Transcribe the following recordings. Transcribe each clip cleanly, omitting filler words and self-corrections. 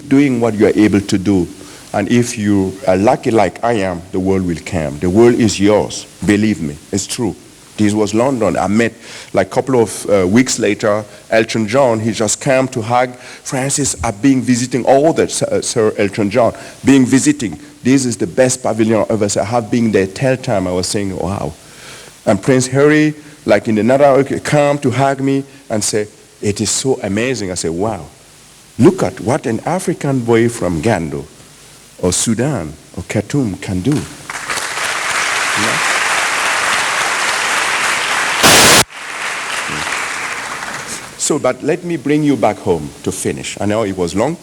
doing what you are able to do. And if you are lucky like I am, the world will come. The world is yours. Believe me, it's true. This was London. I met, like a couple of weeks later, Elton John. He just came to hug Francis. I've been visiting all that, Sir Elton John, being visiting. This is the best pavilion I've ever seen. I have been there 10 times. I was saying, wow. And Prince Harry, like in another, came to hug me and say, it is so amazing. I said, wow, look at what an African boy from Gando or Sudan or Khartoum can do. You know? So, but let me bring you back home to finish. I know it was long.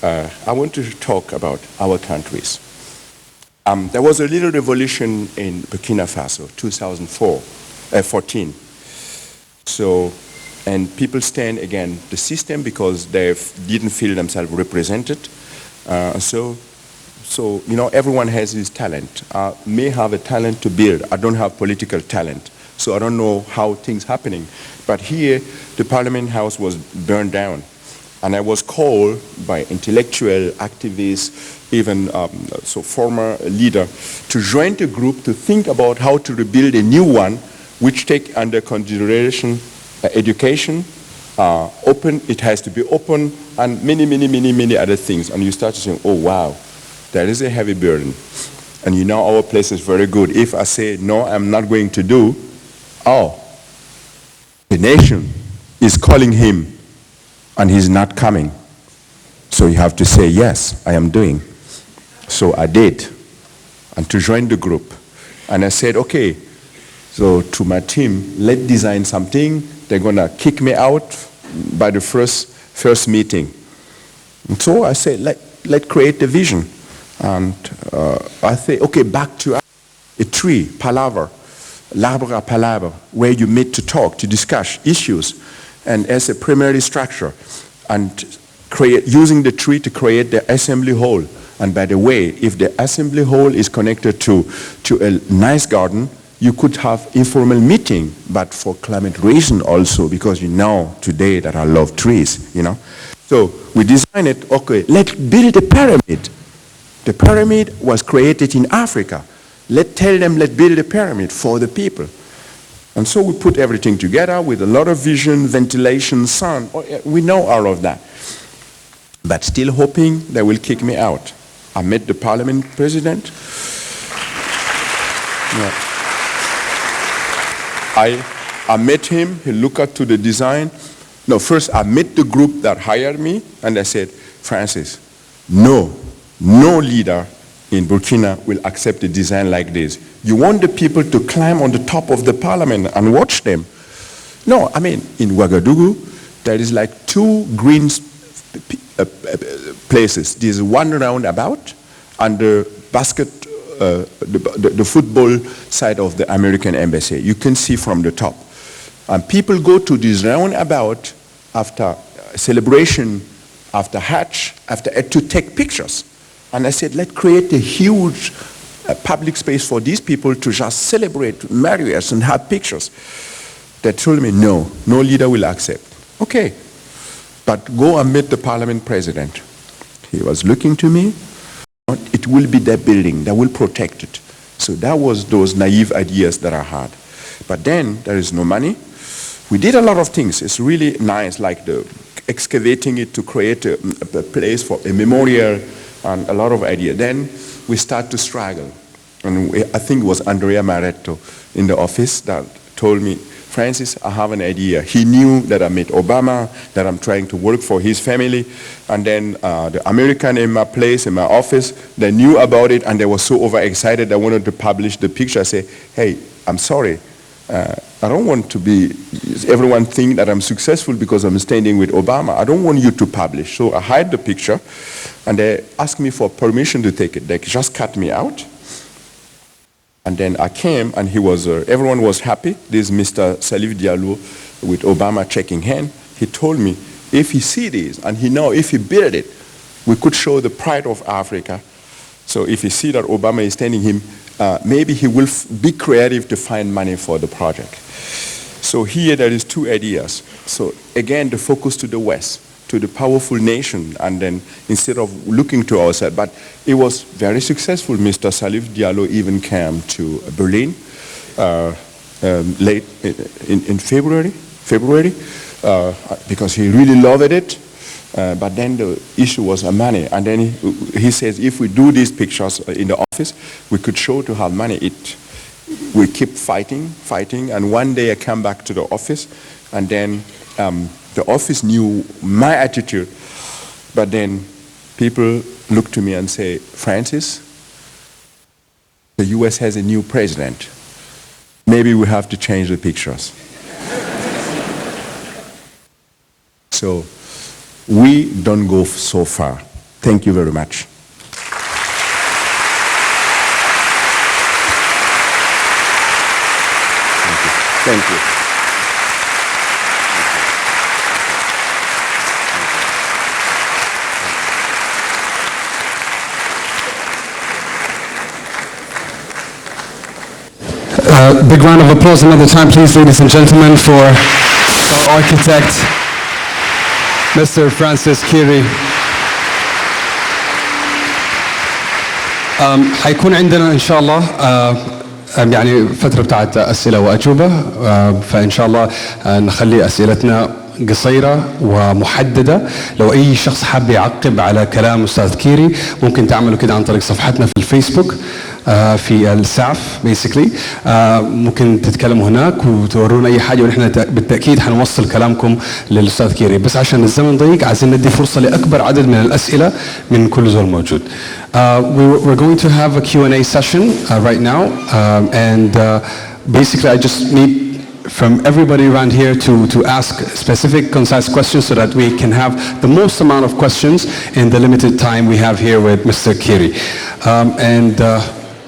I want to talk about our countries. There was a little revolution in Burkina Faso, 2014. So, and people stand against the system because they didn't feel themselves represented. So, you know, everyone has his talent. I may have a talent to build. I don't have political talent. So I don't know how things happening. But here, the Parliament House was burned down. And I was called by intellectual activists, even former leader, to join the group to think about how to rebuild a new one, which take under consideration education, open, it has to be open, and many other things. And you start to say, oh wow, that is a heavy burden. And you know our place is very good. If I say, no, I'm not going to do, oh, the nation is calling him and he's not coming. So you have to say, yes, I am doing. So I did, and to join the group. And I said, okay, so to my team, let's design something. They're gonna kick me out by the first meeting. And so I said, let's create a vision. And I say, okay, back to a tree, palaver, l'arbre à palabre, where you meet to talk, to discuss issues, and as a primary structure, and using the tree to create the assembly hall. And by the way, if the assembly hall is connected to a nice garden, you could have informal meeting, but for climate reason also, because you know today that I love trees, you know. So we designed it, okay, let's build a pyramid. The pyramid was created in Africa. Let's build a pyramid for the people. And so we put everything together with a lot of vision, ventilation, sun. We know all of that. But still hoping they will kick me out. I met the parliament president. Yeah. I met him, he looked at to the design. No, first I met the group that hired me, and I said, Francis, no leader in Burkina will accept a design like this. You want the people to climb on the top of the parliament and watch them. No, I mean, in Ouagadougou, there is like 2 green places. There's one roundabout and the the football side of the American embassy. You can see from the top. And people go to this roundabout after celebration, after Hajj, to take pictures. And I said, let's create a huge public space for these people to just celebrate, marry us, and have pictures. They told me, no leader will accept. Okay, but go and meet the parliament president. He was looking to me. It will be their building, they will protect it. So that was those naive ideas that I had. But then there is no money. We did a lot of things. It's really nice, like the excavating it to create a place for a memorial and a lot of ideas. Then we start to struggle. And I think it was Andrea Maretto in the office that told me, Francis, I have an idea. He knew that I met Obama, that I'm trying to work for his family. And then the American in my place, in my office, they knew about it and they were so overexcited they wanted to publish the picture. I said, hey, I'm sorry. I don't want to be, everyone think that I'm successful because I'm standing with Obama. I don't want you to publish. So I hide the picture and they asked me for permission to take it. They just cut me out. And then I came and he was, everyone was happy. This Mr. Salif Diallo with Obama shaking hand. He told me if he see this and he know if he build it, we could show the pride of Africa. So if he see that Obama is standing him, maybe he will be creative to find money for the project. So here there is 2 ideas. So again, the focus to the West, to the powerful nation, and then instead of looking to ourselves. But it was very successful. Mr. Salif Diallo even came to Berlin late in February, because he really loved it. But then the issue was money. And then he says, if we do these pictures in the office, we could show to have money. We keep fighting. And one day I come back to the office, and then the office knew my attitude. But then people look to me and say, Francis, the US has a new president. Maybe we have to change the pictures. So we don't go so far. Thank you very much. Thank you. Big round of applause another time, please, ladies and gentlemen, for our architect, Mr. Francis Kéré. حيكون عندنا إن شاء الله يعني فترة بتاعت أسئلة وأجوبة، فإن شاء الله نخلي أسئلتنا قصيرة ومحددة. لو أي شخص حاب يعقب على كلام أستاذ كيري ممكن تعملوا كده عن طريق صفحتنا في الفيسبوك في السعف basically. ممكن تتكلموا هناك وتورونا أي حاجة، ونحن بالتأكيد حنوصل كلامكم للأستاذ كيري. بس عشان الزمن ضيق عايزين ندي فرصة لأكبر عدد من الأسئلة من كل زول موجود. We're going to have a Q&A session right now, and basically I just need from everybody around here to ask specific, concise questions so that we can have the most amount of questions in the limited time we have here with Mr. Kéré.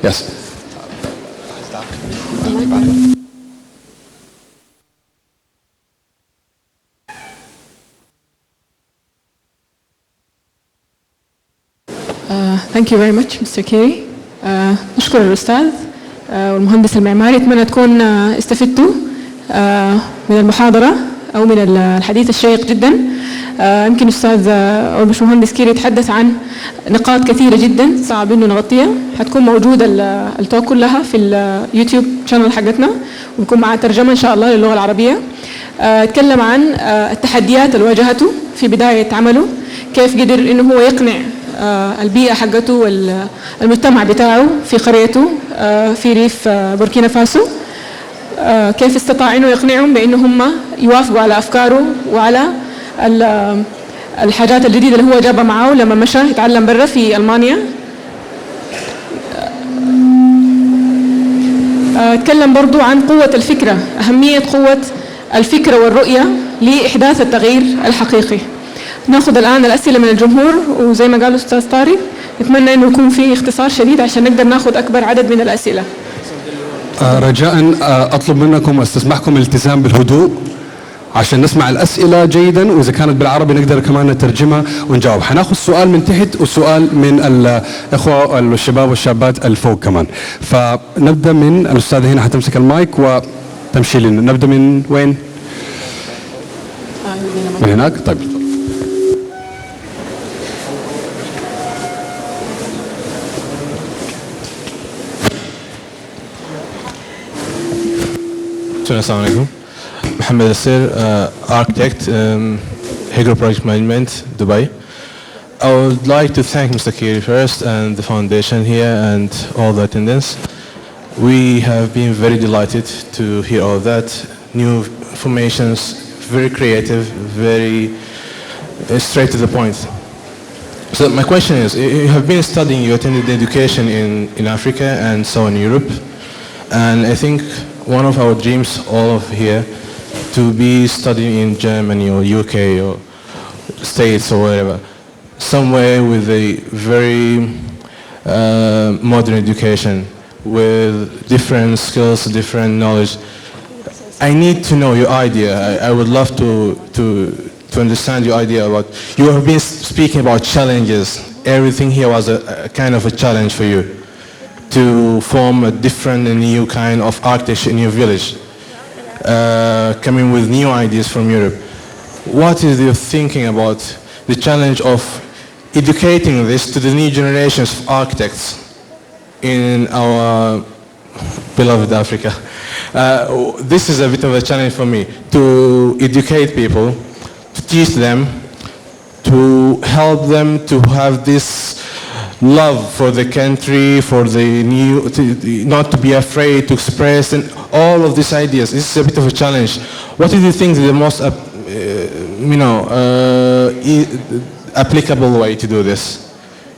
Yes. Thank you very much, Mr. Kéré. نشكر الأستاذ والمهندس المعماري. أتمنى تكون استفدتوا من المحاضرة أو من الحديث الشيق جدا. يمكن أستاذ أو الباشمهندس كيري يتحدث عن نقاط كثيرة جدا صعب إنه نغطيها. حتكون موجودة التوك كلها في اليوتيوب شانل حقتنا، ويكون معها ترجمة إن شاء الله للغة العربية. اتكلم عن التحديات اللي واجهته في بداية عمله، كيف قدر إنه هو يقنع البيئة حقته والمجتمع بتاعه في قريته في ريف بوركينا فاسو، كيف استطاع إنه يقنعهم بإنه هم يوافقوا على أفكاره وعلى الحاجات الجديدة اللي هو جابها معه لما مشى يتعلم برا في ألمانيا. اتكلم برضو عن قوة الفكرة، أهمية قوة الفكرة والرؤية لإحداث التغيير الحقيقي. ناخذ الآن الأسئلة من الجمهور، وزي ما قال الأستاذ طارق نتمنى إنه يكون في اختصار شديد عشان نقدر ناخذ أكبر عدد من الأسئلة. رجاء أطلب منكم واستسمحكم الالتزام بالهدوء عشان نسمع الأسئلة جيدا، وإذا كانت بالعربي نقدر كمان نترجمها ونجاوب. حناخذ سؤال من تحت وسؤال من الإخوة الشباب والشابات الفوق كمان. فنبدأ من الأستاذة هنا حتمسك المايك وتمشي لنا. نبدأ من وين؟ من هناك؟ طيب. Assalamu alaikum. Mohammed Asir, architect, Hegro Project Management, Dubai. I would like to thank Mr. Kéré first and the foundation here and all the attendants. We have been very delighted to hear all that. New formations, very creative, very straight to the point. So my question is, you have been studying, you attended education in Africa and so in Europe. And I think one of our dreams, all of here, to be studying in Germany or UK or States or wherever, somewhere with a very modern education, with different skills, different knowledge. I need to know your idea. I would love to understand your idea about, you have been speaking about challenges. Everything here was a kind of a challenge for you to form a different and new kind of architecture in your village, coming with new ideas from Europe. What is your thinking about the challenge of educating this to the new generations of architects in our beloved Africa. This is a bit of a challenge for me, to educate people, to teach them, to help them to have this love for the country, for the new, not to be afraid to express, and all of these ideas. This is a bit of a challenge. What do you think is the most, applicable way to do this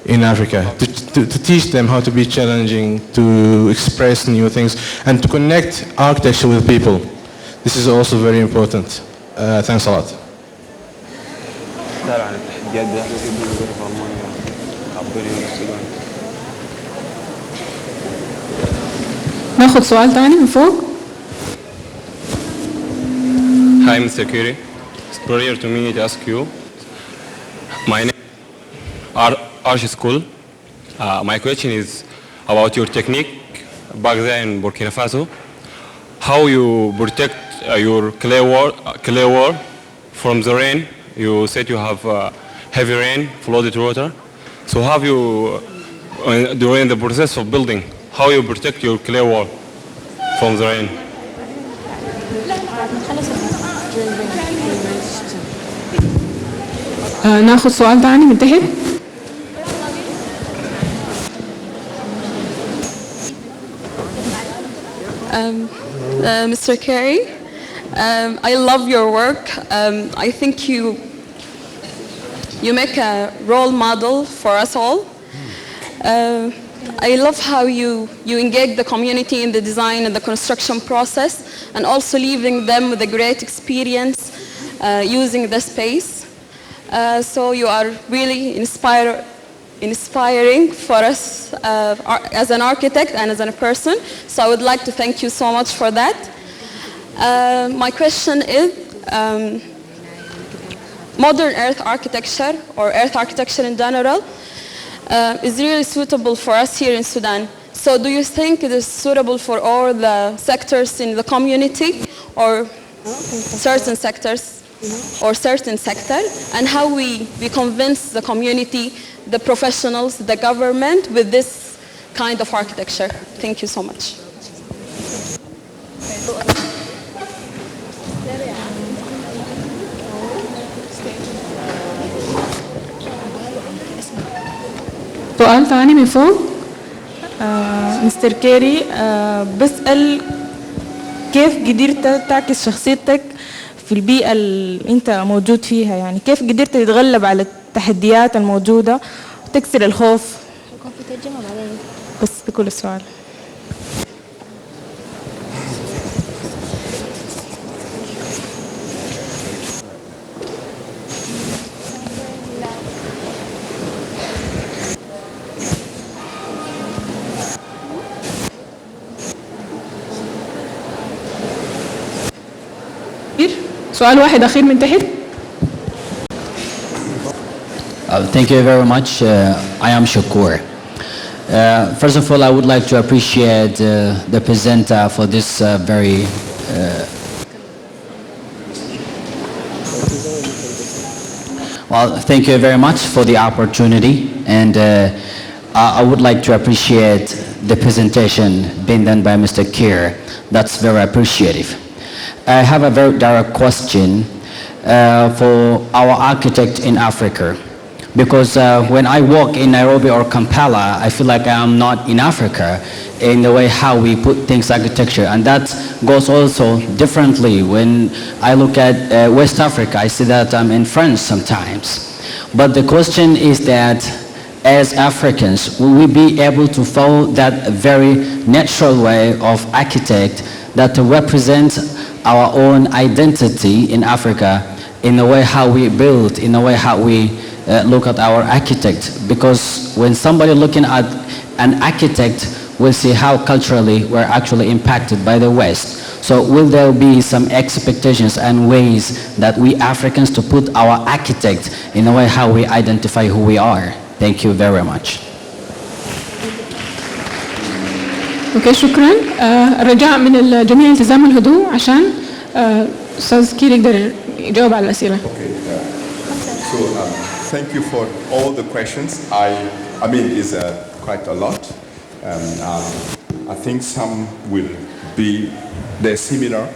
in Africa? To teach them how to be challenging, to express new things, and to connect architecture with people. This is also very important. Thanks a lot. ناخد سؤال تاني من فوق. Hi, Mr. Kéré. It's a pleasure to me to ask you. My name is Arch School. My question is about your technique back there in Burkina Faso. How you protect your clay wall from the rain. You said you have heavy rain, flooded water. So have you, during the process of building, how you protect your clay wall from the rain? ناخد سؤال تاني من تحت. Mr. Kéré, I love your work. I think you make a role model for us all. I love how you engage the community in the design and the construction process, and also leaving them with a great experience using the space. So you are really inspiring for us as an architect and as a person. So I would like to thank you so much for that. My question is, modern earth architecture, or earth architecture in general, is really suitable for us here in Sudan. So do you think it is suitable for all the sectors in the community, or certain sectors? Or certain sector, and how we convince the community, the professionals, the government with this kind of architecture. Thank you so much. سؤال ثاني من فوق. مستر كيري، بسأل كيف قدرت تعكس شخصيتك في البيئة اللي أنت موجود فيها؟ يعني كيف قدرت تتغلب على التحديات الموجودة وتكسر الخوف؟ بس بكل السؤال. سؤال واحد أخير من تحت. Thank you very much. I am Shakur. First of all, I would like to appreciate the presenter for this very well, thank you very much for the opportunity, and I would like to appreciate the presentation being done by Mr. Kéré. That's very appreciative. I have a very direct question for our architect in Africa, because when I walk in Nairobi or Kampala, I feel like I am not in Africa in the way how we put things architecture, and that goes also differently when I look at West Africa. I see that I'm in France sometimes. But the question is that as Africans, will we be able to follow that very natural way of architect that represents our own identity in Africa, in the way how we build, in the way how we look at our architect? Because when somebody looking at an architect will see how culturally we're actually impacted by the West. So will there be some expectations and ways that we Africans to put our architect in the way how we identify who we are? Thank you very much. اوكي شكرا. الرجاء من الجميع التزام الهدوء عشان استاذ كيري يقدر يجاوب على الاسئله. thank you for all the questions. I mean, it's quite a lot. I think some will be similar.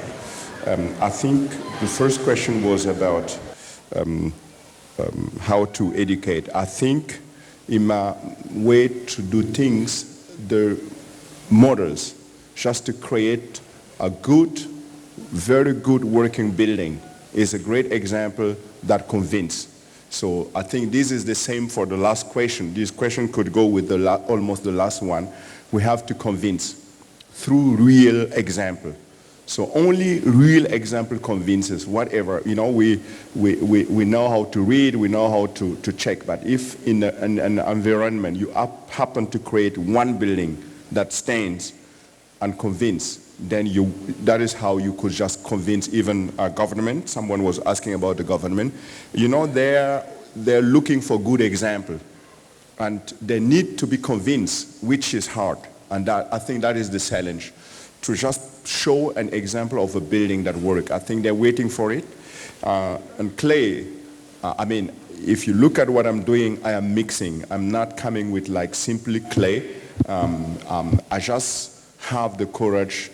I think the first question was about how to educate. I think in my way to do things, the models, just to create a good, very good working building is a great example that convince. So I think this is the same for the last question. This question could go with almost the last one. We have to convince through real example. So only real example convinces, whatever. You know, we know how to read, we know how to check. But if in an environment you happen to create one building that stands and convince, then that is how you could just convince even a government. Someone was asking about the government. You know, they're looking for good example. And they need to be convinced, which is hard. And I think that is the challenge, to just show an example of a building that works. I think they're waiting for it. And clay, I mean, if you look at what I'm doing, I am mixing. I'm not coming with like simply clay. I just have the courage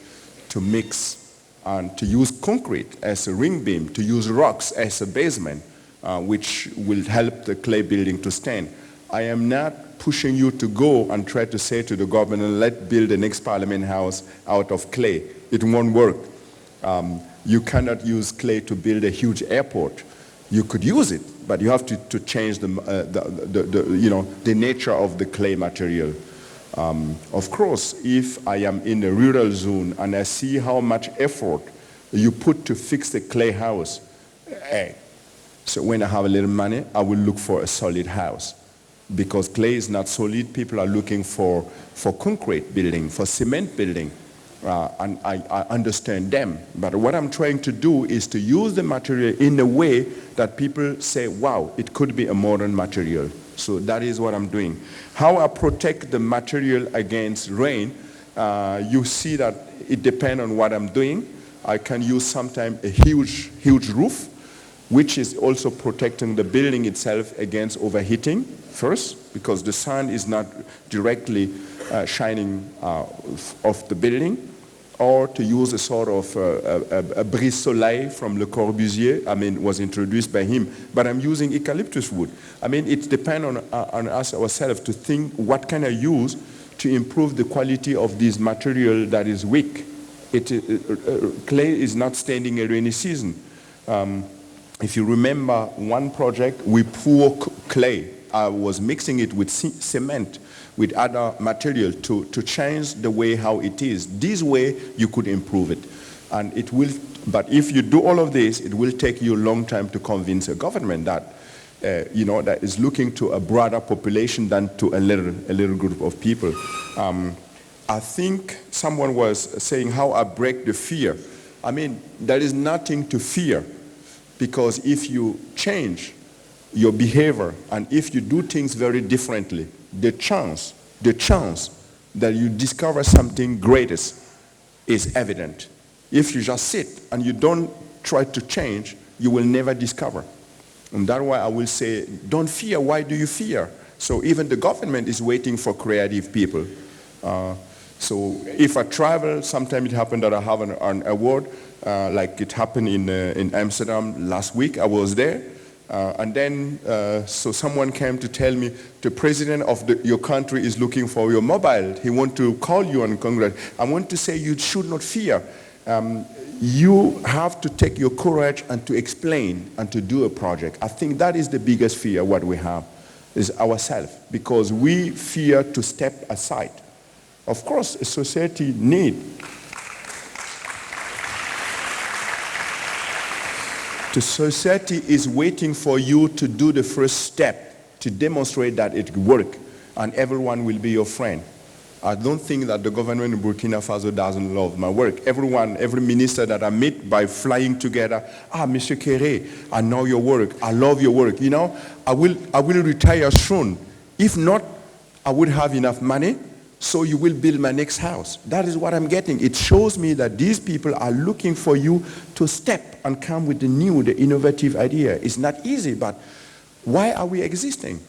to mix and to use concrete as a ring beam, to use rocks as a basement, which will help the clay building to stand. I am not pushing you to go and try to say to the government, let's build the next parliament house out of clay. It won't work. You cannot use clay to build a huge airport. You could use it, but you have to change the nature of the clay material. Of course, if I am in a rural zone and I see how much effort you put to fix the clay house, so when I have a little money, I will look for a solid house. Because clay is not solid, people are looking for concrete building, for cement building, and I understand them. But what I'm trying to do is to use the material in a way that people say, wow, it could be a modern material. So that is what I'm doing. How I protect the material against rain, you see that it depends on what I'm doing. I can use sometimes a huge roof, which is also protecting the building itself against overheating first, because the sun is not directly shining off the building, or to use a sort of a brise soleil from Le Corbusier, I mean, was introduced by him, but I'm using eucalyptus wood. I mean, it depends on us ourselves to think what can I use to improve the quality of this material that is weak. Clay is not standing a rainy season. If you remember one project, we pour clay. I was mixing it with cement, with other material to change the way how it is. This way you could improve it. And it will, but if you do all of this, it will take you a long time to convince a government that, that is looking to a broader population than to a little group of people. I think someone was saying how I break the fear. I mean, there is nothing to fear. Because if you change your behavior and if you do things very differently, the chance that you discover something greatest is evident. If you just sit and you don't try to change, you will never discover. And that's why I will say, don't fear. Why do you fear? So even the government is waiting for creative people. So if I travel, sometimes it happened that I have an award, like it happened in Amsterdam last week. I was there. And then, so someone came to tell me, the president of your country is looking for your mobile. He wants to call you and congratulate. I want to say you should not fear. You have to take your courage and to explain and to do a project. I think that is the biggest fear what we have, is ourselves, because we fear to step aside. Of course, a society needs. The society is waiting for you to do the first step to demonstrate that it works, and everyone will be your friend. I don't think that the government in Burkina Faso doesn't love my work. Every minister that I meet by flying together, Mr. Kéré, I know your work, I love your work. You know, I will retire soon. If not, I would have enough money, so you will build my next house. That is what I'm getting. It shows me that these people are looking for you to step and come with the new, the innovative idea. It's not easy, but Why are we existing?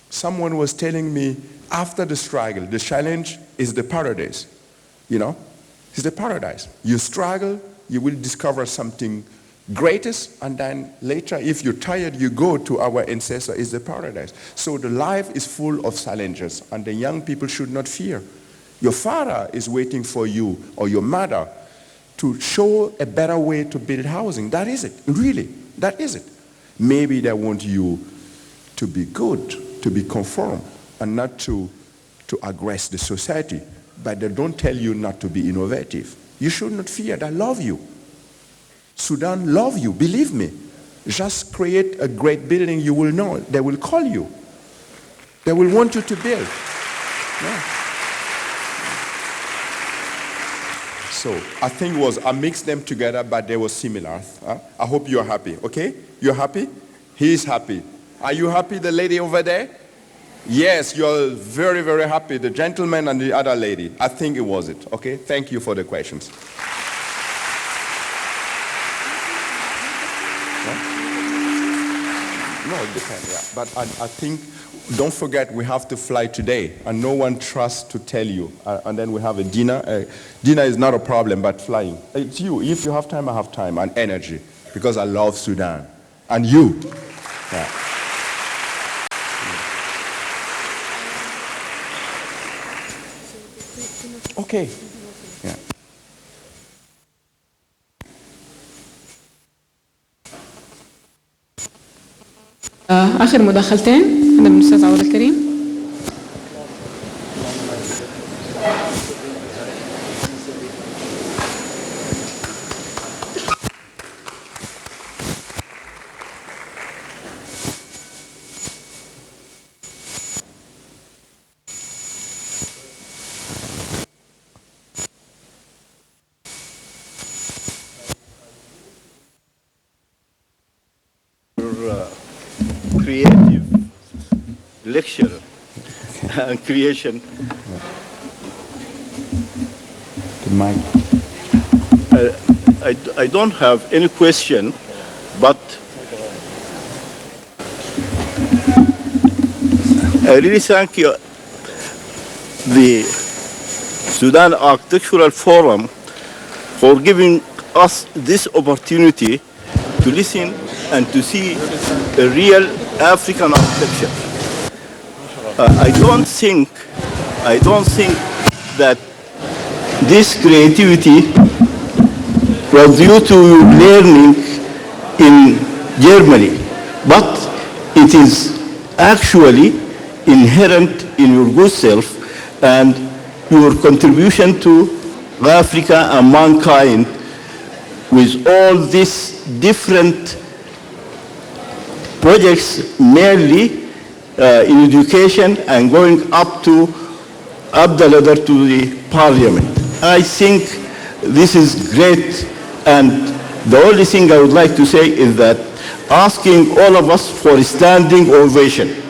Someone was telling me, after the struggle, the challenge is the paradise. You know? It's the paradise. You struggle, you will discover something greatest, and then later, if you're tired, you go to our ancestor, is the paradise. So the life is full of challenges, and the young people should not fear. Your father is waiting for you, or your mother, to show a better way to build housing. That is it, really, that is it. Maybe they want you to be good, to be conform, and not to aggress the society, but they don't tell you not to be innovative. You should not fear, they love you. Sudan love you, believe me. Just create a great building, you will know. They will call you. They will want you to build. Yeah. So I think I mixed them together, but they were similar. I hope you're happy, okay? You're happy? He is happy. Are you happy, the lady over there? Yes, you're very, very happy. The gentleman and the other lady. I think it was it, okay? Thank you for the questions. No, it depends, yeah. But I think, don't forget, we have to fly today, and no one trusts to tell you. And then we have a dinner. Dinner is not a problem, but flying. It's you. If you have time, I have time, and energy, because I love Sudan. And you. Yeah. Okay. Yeah. آخر مداخلتين عند الأستاذ عوض الكريم. Creative lecture and creation. The mic. I don't have any question, but I really thank you, the Sudan Architectural Forum, for giving us this opportunity to listen and to see a real African architecture. I don't think that this creativity was due to learning in Germany, but it is actually inherent in your good self and your contribution to Africa and mankind with all these different projects, mainly in education and going up the ladder to the parliament. I think this is great, and the only thing I would like to say is that asking all of us for a standing ovation.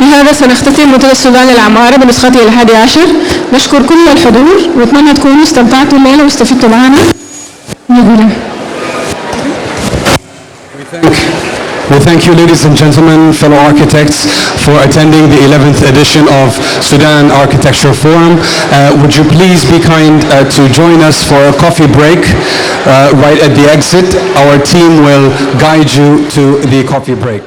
بهذا سنختتم منتدى السودان للعمارة بنسخته 11. نشكر كل الحضور ونتمنى تكونوا استمتعتوا الليلة واستفدتوا معنا. We thank you, ladies and gentlemen, fellow architects, for attending the 11th edition of Sudan Architecture Forum. Would you please be kind to join us for a coffee break right at the exit? Our team will guide you to the coffee break.